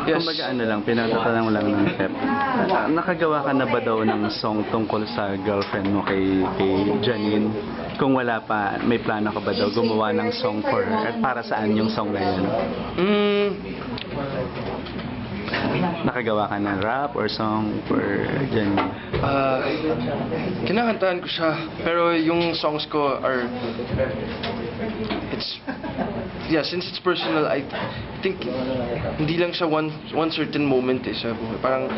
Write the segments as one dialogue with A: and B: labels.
A: Yes.
B: Kumbaga ano lang, pinatatanong lang ng Pep. Nakagawa ka na ba daw ng song tungkol sa girlfriend mo kay Janine? Kung wala pa, may plano ka ba daw gumawa ng song for her? At para saan yung song na yun? Nakagawa ka ng rap or song for Janine?
A: Kinakantahan ko siya, pero yung songs ko are, since it's personal, I think hindi lang siya one certain moment sa buhay. Parang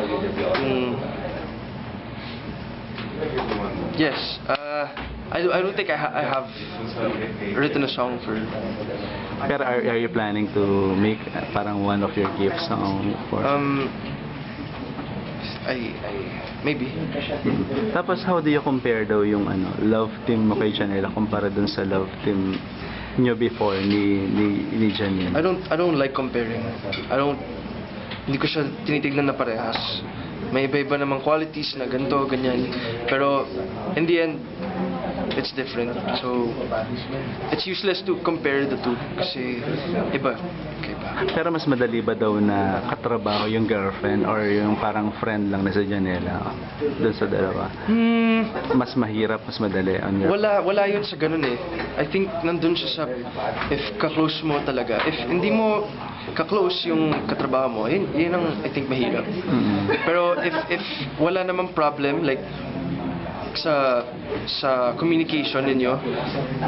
A: I don't think I have written a song for.
B: Pero are you planning to make parang one of your gifts song for?
A: Maybe.
B: Tapos how do you compare daw yung love team mo kay Janela kumpara dun sa love team nyo before ni Janine?
A: I don't like comparing. Hindi ko siya tinitignan na parehas. May iba-iba namang qualities na ganito, ganyan. Pero in the end, it's different. So it's useless to compare the two kasi iba.
B: Pero mas madali ba daw na katrabaho yung girlfriend or yung parang friend lang na si Janela dun sa dalawa? Mas mahirap, mas madali on your...
A: Wala yun sa ganun eh. I think nandun siya sa if ka-close mo talaga. If hindi mo ka-close yung katrabaho mo, yun ang I think mahirap. Pero if wala namang problem like sa communication ninyo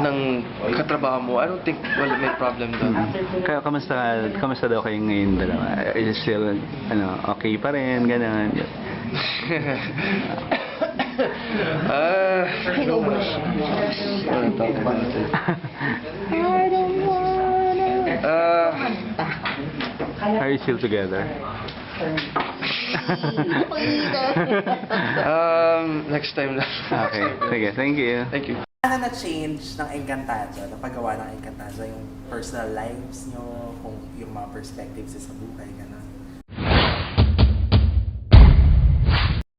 A: ng katrabaho mo, I don't think may problem doon.
B: Kaya kamusta daw kayo ngayon dalawa? Is it still okay pa rin, gano'n?
A: I don't wanna talk about it.
C: I don't wanna.
B: Are you still together?
A: Next time na.
B: Okay, sige, thank you.
A: Thank you.
D: Ano na-change ng Encantazo, na paggawa ng Encantazo, yung personal lives nyo, kung yung mga perspectives sa buhay, gano'n?